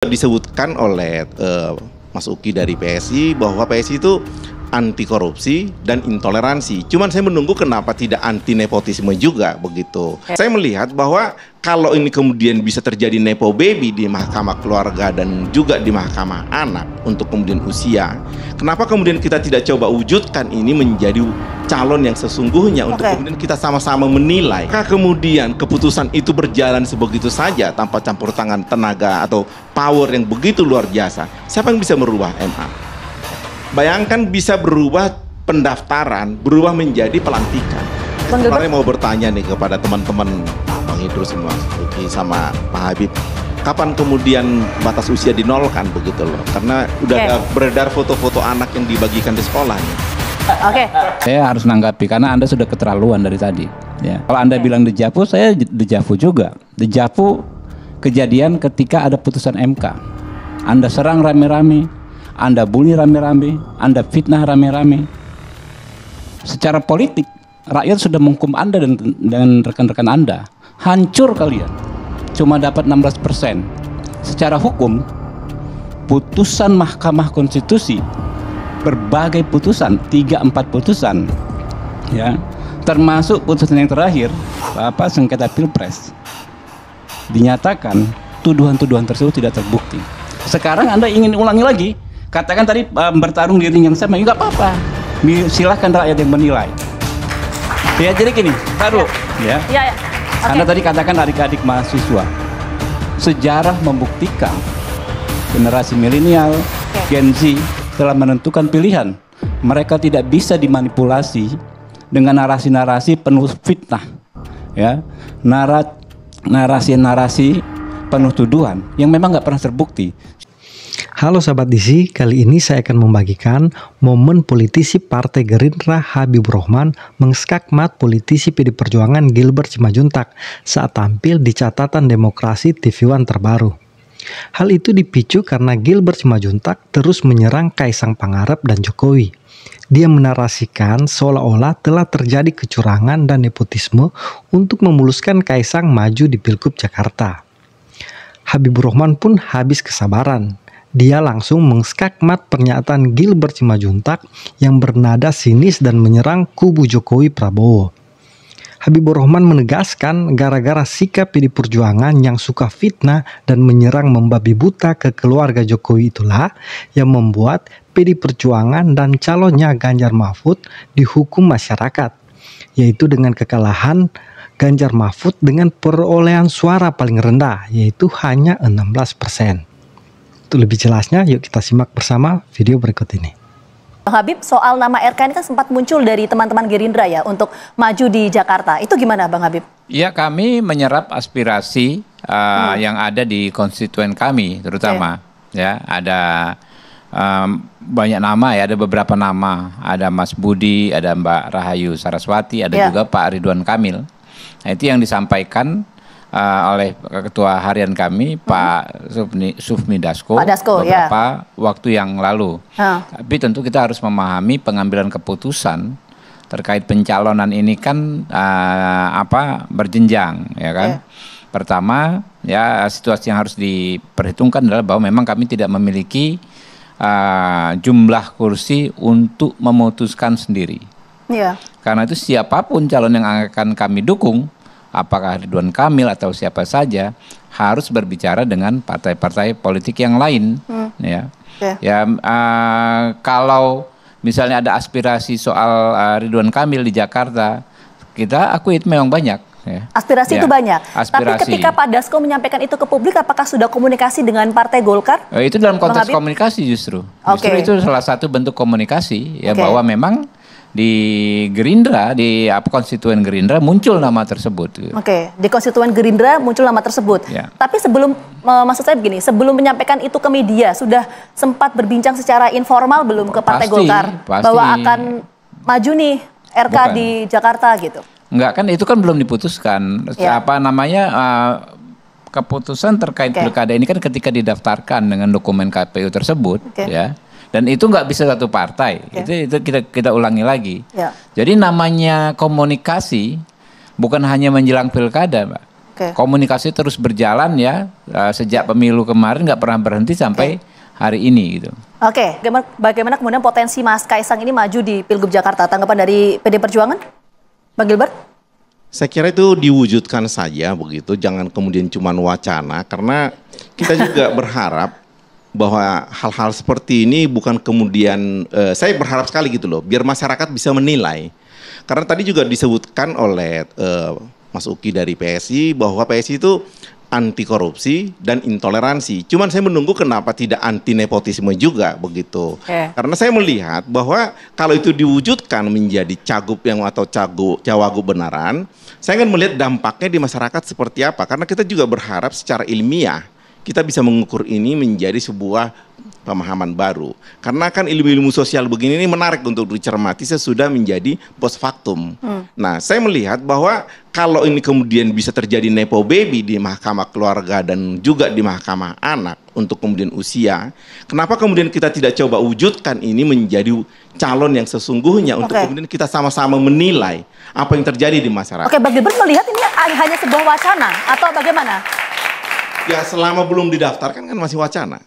Disebutkan oleh Mas Uki dari PSI bahwa PSI itu anti korupsi dan intoleransi. Cuman saya menunggu kenapa tidak anti nepotisme juga begitu. Saya melihat bahwa kalau ini kemudian bisa terjadi nepo baby di mahkamah keluarga dan juga di mahkamah anak untuk kemudian usia, kenapa kemudian kita tidak coba wujudkan ini menjadi calon yang sesungguhnya untuk kemudian kita sama-sama menilai. Apakah kemudian keputusan itu berjalan sebegitu saja tanpa campur tangan tenaga atau power yang begitu luar biasa? Siapa yang bisa merubah MA? Bayangkan bisa berubah pendaftaran, berubah menjadi pelantikan. Sebenarnya mau bertanya nih kepada teman-teman Bang Idrus sama Pak Habib, kapan kemudian batas usia dinolkan begitu loh? Karena udah ada beredar foto-foto anak yang dibagikan di sekolahnya. Saya harus menanggapi karena Anda sudah keterlaluan dari tadi. Ya. Kalau Anda bilang dejavu, saya dejavu juga. Dejavu kejadian ketika ada putusan MK. Anda serang rame-rame. Anda bully rame-rame, Anda fitnah rame-rame. Secara politik, rakyat sudah menghukum Anda dan rekan-rekan Anda. Hancur kalian. Cuma dapat 16%. Secara hukum, putusan Mahkamah Konstitusi, berbagai putusan, 3-4 putusan, ya, termasuk putusan yang terakhir, sengketa Pilpres, dinyatakan tuduhan-tuduhan tersebut tidak terbukti. Sekarang Anda ingin ulangi lagi? Katakan tadi bertarung di ring yang sama, ya nggak apa-apa. Silahkan rakyat yang menilai. Ya jadi gini, taruh ya. Anda tadi katakan adik-adik mahasiswa. Sejarah membuktikan generasi milenial, Gen Z telah menentukan pilihan. Mereka tidak bisa dimanipulasi dengan narasi-narasi penuh fitnah, ya, narasi-narasi penuh tuduhan yang memang nggak pernah terbukti. Halo sahabat DC, kali ini saya akan membagikan momen politisi Partai Gerindra Habibur Rahman mengskakmat politisi PD Perjuangan Gilbert Simajuntak saat tampil di catatan demokrasi TV One terbaru. Hal itu dipicu karena Gilbert Simajuntak terus menyerang Kaisang Pangarep dan Jokowi. Dia menarasikan seolah-olah telah terjadi kecurangan dan nepotisme untuk memuluskan Kaisang maju di Pilgub Jakarta. Habibur Rahman pun habis kesabaran. Dia langsung mengskakmat pernyataan Gilbert Simajuntak yang bernada sinis dan menyerang kubu Jokowi Prabowo. Habibur Rahman menegaskan gara-gara sikap PD Perjuangan yang suka fitnah dan menyerang membabi buta ke keluarga Jokowi itulah yang membuat PD Perjuangan dan calonnya Ganjar Mahfud dihukum masyarakat, yaitu dengan kekalahan Ganjar Mahfud dengan perolehan suara paling rendah, yaitu hanya 16%. Untuk lebih jelasnya, yuk kita simak bersama video berikut ini. Bang Habib, soal nama RK ini kan sempat muncul dari teman-teman Gerindra ya untuk maju di Jakarta. Itu gimana Bang Habib? Ya, kami menyerap aspirasi yang ada di konstituen kami, terutama. Ya, ada banyak nama ya, ada beberapa nama. Ada Mas Budi, ada Mbak Rahayu Saraswati, ada juga Pak Ridwan Kamil. Nah, itu yang disampaikan oleh ketua harian kami Pak Sufmi Dasko, beberapa waktu yang lalu. Tapi tentu kita harus memahami pengambilan keputusan terkait pencalonan ini kan berjenjang, ya kan. Pertama, ya situasi yang harus diperhitungkan adalah bahwa memang kami tidak memiliki jumlah kursi untuk memutuskan sendiri. Karena itu siapapun calon yang akan kami dukung, apakah Ridwan Kamil atau siapa saja, harus berbicara dengan partai-partai politik yang lain. Kalau misalnya ada aspirasi soal Ridwan Kamil di Jakarta, kita akui itu memang banyak. Aspirasi itu banyak. Tapi ketika Pak Dasko menyampaikan itu ke publik, apakah sudah komunikasi dengan Partai Golkar? Itu dalam konteks komunikasi justru. Justru itu salah satu bentuk komunikasi ya, bahwa memang di Gerindra, di konstituen Gerindra muncul nama tersebut. Di konstituen Gerindra muncul nama tersebut. Tapi sebelum, maksud saya begini, sebelum menyampaikan itu ke media, sudah sempat berbincang secara informal belum ke Partai Golkar bahwa akan maju nih RK di Jakarta gitu? Enggak, kan itu kan belum diputuskan. Keputusan terkait pilkada ini kan ketika didaftarkan dengan dokumen KPU tersebut, ya. Dan itu nggak bisa satu partai, itu kita ulangi lagi. Jadi namanya komunikasi bukan hanya menjelang pilkada, Mbak. Komunikasi terus berjalan ya, sejak pemilu kemarin nggak pernah berhenti sampai hari ini gitu. Bagaimana kemudian potensi Mas Kaisang ini maju di Pilgub Jakarta? Tanggapan dari PD Perjuangan, Bang Gilbert? Saya kira itu diwujudkan saja begitu, jangan kemudian cuma wacana, karena kita juga berharap bahwa hal-hal seperti ini bukan kemudian, saya berharap sekali gitu loh, biar masyarakat bisa menilai. Karena tadi juga disebutkan oleh Mas Uki dari PSI bahwa PSI itu anti korupsi dan intoleransi. Cuman saya menunggu kenapa tidak anti nepotisme juga begitu. Karena saya melihat bahwa kalau itu diwujudkan menjadi cagup yang atau cawagup benaran, saya akan melihat dampaknya di masyarakat seperti apa. Karena kita juga berharap secara ilmiah kita bisa mengukur ini menjadi sebuah pemahaman baru. Karena kan ilmu-ilmu sosial begini ini menarik untuk dicermati sesudah menjadi post factum. Nah, saya melihat bahwa kalau ini kemudian bisa terjadi nepo baby di mahkamah keluarga dan juga di mahkamah anak untuk kemudian usia, kenapa kemudian kita tidak coba wujudkan ini menjadi calon yang sesungguhnya untuk kemudian kita sama-sama menilai apa yang terjadi di masyarakat. Bang Gilbert melihat ini hanya sebuah wacana atau bagaimana? Ya selama belum didaftarkan kan masih wacana.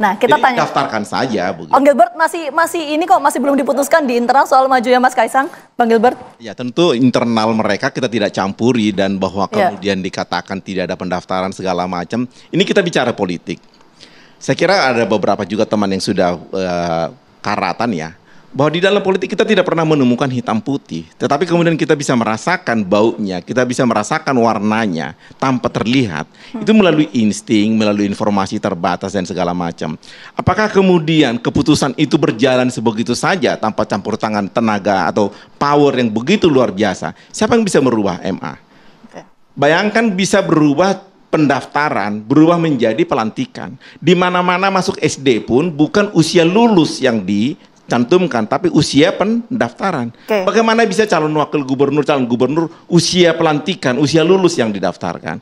Nah kita jadi tanya. Daftarkan saja. Bang Gilbert masih belum diputuskan di internal soal majunya Mas Kaisang, Bang Gilbert? Ya tentu internal mereka kita tidak campuri dan bahwa kemudian dikatakan tidak ada pendaftaran segala macam. Ini kita bicara politik. Saya kira ada beberapa juga teman yang sudah karatan ya. Bahwa di dalam politik kita tidak pernah menemukan hitam putih, tetapi kemudian kita bisa merasakan baunya, kita bisa merasakan warnanya tanpa terlihat. Itu melalui insting, melalui informasi terbatas dan segala macam. Apakah kemudian keputusan itu berjalan sebegitu saja tanpa campur tangan tenaga atau power yang begitu luar biasa? Siapa yang bisa merubah MA? Bayangkan bisa berubah pendaftaran, berubah menjadi pelantikan. Di mana-mana masuk SD pun bukan usia lulus yang cantumkan, tapi usia pendaftaran. Bagaimana bisa calon wakil gubernur, calon gubernur usia pelantikan, usia lulus yang didaftarkan?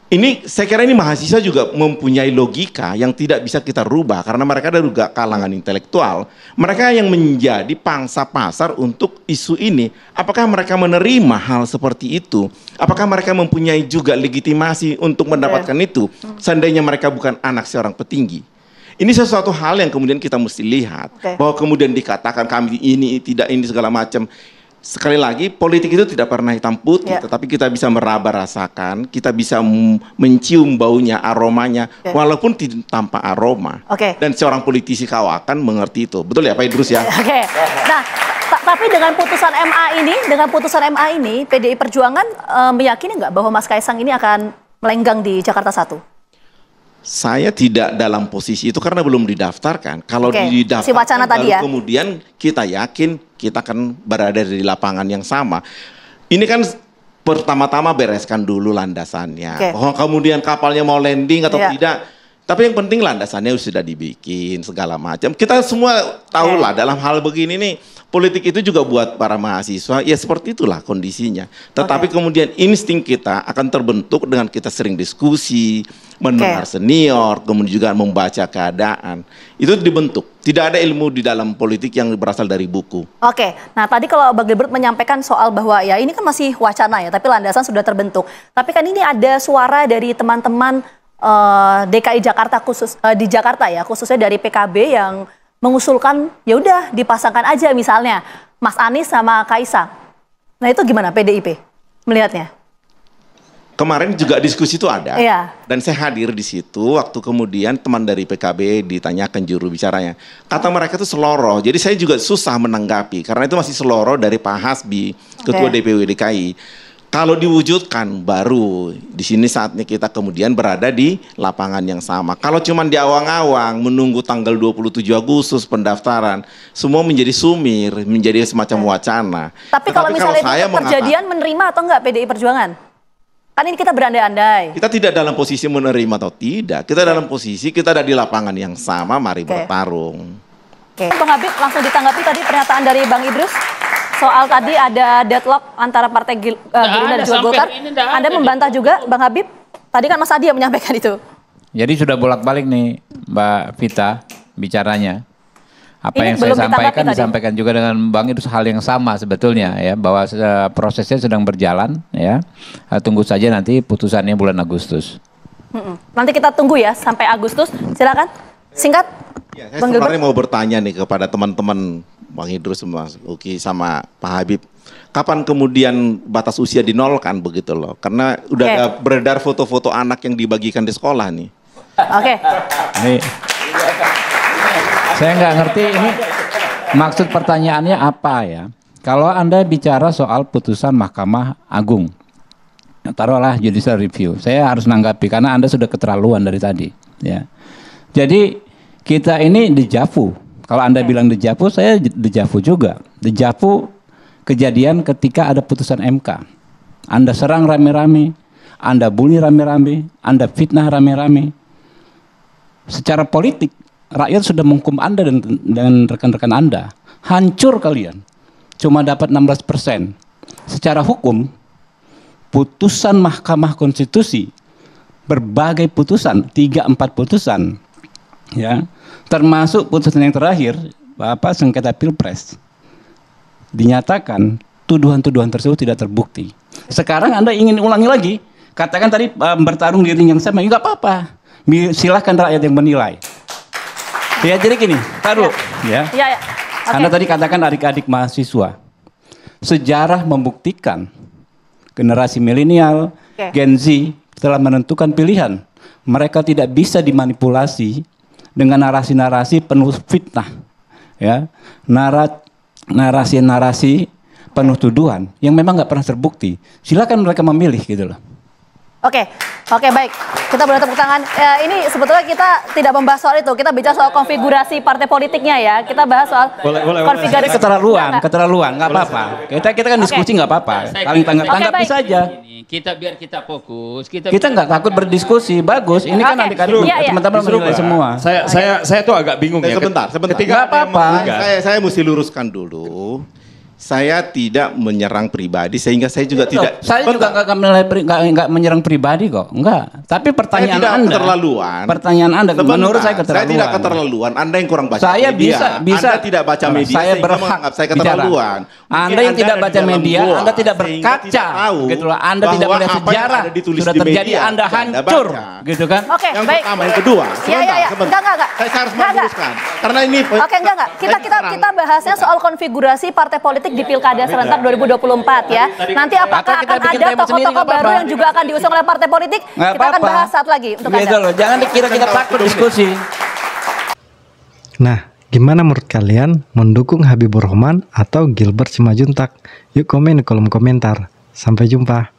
Ini saya kira ini mahasiswa juga mempunyai logika yang tidak bisa kita rubah karena mereka ada juga kalangan intelektual. Mereka yang menjadi pangsa pasar untuk isu ini. Apakah mereka menerima hal seperti itu? Apakah mereka mempunyai juga legitimasi untuk mendapatkan itu? Seandainya mereka bukan anak seorang petinggi. Ini sesuatu hal yang kemudian kita mesti lihat. Bahwa kemudian dikatakan kami ini, tidak ini, segala macam. Sekali lagi, politik itu tidak pernah hitam putih. Tetapi kita bisa meraba rasakan, kita bisa mencium baunya, aromanya. Walaupun tidak tanpa aroma. Dan seorang politisi kawakan mengerti itu. Betul ya Pak Idrus ya? Nah, tapi dengan putusan MA ini, PDI Perjuangan meyakini nggak bahwa Mas Kaisang ini akan melenggang di Jakarta 1? Saya tidak dalam posisi itu karena belum didaftarkan. Kalau didaftarkan wacana tadi ya. Kemudian kita yakin kita akan berada di lapangan yang sama. Ini kan pertama-tama bereskan dulu landasannya. Bahwa kemudian kapalnya mau landing atau tidak. Tapi yang penting landasannya sudah dibikin segala macam. Kita semua tahulah dalam hal begini nih. Politik itu juga buat para mahasiswa, ya seperti itulah kondisinya. Tetapi kemudian insting kita akan terbentuk dengan kita sering diskusi, mendengar senior, kemudian juga membaca keadaan. Itu dibentuk. Tidak ada ilmu di dalam politik yang berasal dari buku. Nah tadi kalau Bang Gilbert menyampaikan soal bahwa ya ini kan masih wacana ya, tapi landasan sudah terbentuk. Tapi kan ini ada suara dari teman-teman DKI Jakarta di Jakarta ya, khususnya dari PKB yang mengusulkan ya udah dipasangkan aja misalnya Mas Anies sama Kaisang. Nah itu gimana PDIP melihatnya? Kemarin juga diskusi itu ada, dan saya hadir di situ waktu kemudian teman dari PKB ditanyakan juru bicaranya. Kata mereka itu seloroh, jadi saya juga susah menanggapi karena itu masih seloroh dari Pak Hasbi, Ketua DPW DKI. Kalau diwujudkan baru di sini saatnya kita kemudian berada di lapangan yang sama. Kalau cuma di awang-awang menunggu tanggal 27 Agustus pendaftaran, semua menjadi sumir, menjadi semacam wacana. Tapi kalau misalnya itu kejadian menerima atau enggak PDI Perjuangan? Kan ini kita berandai-andai. Kita tidak dalam posisi menerima atau tidak. Kita dalam posisi kita ada di lapangan yang sama, mari bertarung. Bang Habib langsung ditanggapi tadi pernyataan dari Bang Idrus. Soal tadi ada deadlock antara Partai Gerindra dan juga Golkar. Anda membantah juga Bang Habib? Tadi kan Mas Adi yang menyampaikan itu. Jadi sudah bolak-balik nih Mbak Vita bicaranya. Apa yang saya sampaikan disampaikan juga dengan Bang itu hal yang sama sebetulnya ya, bahwa prosesnya sedang berjalan ya. Tunggu saja nanti putusannya bulan Agustus. Nanti kita tunggu ya sampai Agustus. Silakan singkat. Ya, saya sebenarnya mau bertanya nih kepada teman-teman Bang Idrus, Mas Uki sama Pak Habib. Kapan kemudian batas usia dinolkan begitu loh? Karena udah ada beredar foto-foto anak yang dibagikan di sekolah nih. Ini saya nggak ngerti ini maksud pertanyaannya apa ya. Kalau Anda bicara soal putusan Mahkamah Agung, taruhlah judicial review, saya harus nanggapi karena Anda sudah keterlaluan dari tadi ya. Jadi kita ini dejavu. Kalau Anda bilang dejavu, saya dejavu juga. Dejavu kejadian ketika ada putusan MK. Anda serang rame-rame, Anda bully rame-rame, Anda fitnah rame-rame. Secara politik, rakyat sudah menghukum Anda dan rekan-rekan Anda. Hancur kalian. Cuma dapat 16%. Secara hukum, putusan Mahkamah Konstitusi, berbagai putusan, 3-4 putusan, ya, termasuk putusan yang terakhir, sengketa Pilpres, dinyatakan tuduhan-tuduhan tersebut tidak terbukti. Sekarang Anda ingin ulangi lagi, katakan tadi bertarung di ring yang sama, ya nggak apa-apa. Silahkan rakyat yang menilai. Ya jadi gini, taruh ya. Anda tadi katakan adik-adik mahasiswa. Sejarah membuktikan generasi milenial, Gen Z telah menentukan pilihan. Mereka tidak bisa dimanipulasi dengan narasi-narasi penuh fitnah, ya, narasi-narasi penuh tuduhan yang memang nggak pernah terbukti. Silakan mereka memilih gitu loh. Oke, baik. Kita boleh tepuk tangan. Ini sebetulnya kita tidak membahas soal itu. Kita bicara soal konfigurasi partai politiknya ya. Kita bahas soal konfigurasi. Keterlaluan, nggak apa-apa. Kita kan diskusi nggak apa-apa. Saling tanggapi saja. Biar kita fokus. Kita nggak takut berdiskusi. Bagus. Ini kan adik-adik teman-teman menilai semua. Saya tuh agak bingung ya. Sebentar. Nggak apa-apa. Saya mesti luruskan dulu. Saya tidak menyerang pribadi, sehingga saya juga tidak. Saya juga nggak menyerang pribadi kok, enggak. Tapi pertanyaan Anda keterlaluan. Pertanyaan Anda, menurut saya keterlaluan. Saya tidak keterlaluan. Anda yang kurang baca saya media. Anda tidak baca media. Saya berhak saya keterlaluan. Anda yang tidak baca media, Anda tidak berkaca, gitu loh. Anda tidak melihat sejarah. Sudah terjadi, Anda hancur, gitu kan? Oke, yang baik. pertama, yang kedua. Enggak. Saya harus meluruskan. Karena ini. Oke, enggak. Kita bahasnya soal konfigurasi partai politik di Pilkada serentak 2024 ya. Nanti apakah akan ada tokoh-tokoh baru yang juga akan diusung oleh partai politik? Kita akan bahas saat lagi untuk Anda. Jangan dikira kita takut diskusi. Nah, gimana menurut kalian, mendukung Habibur Rahman atau Gilbert Simanjuntak? Yuk komen di kolom komentar. Sampai jumpa.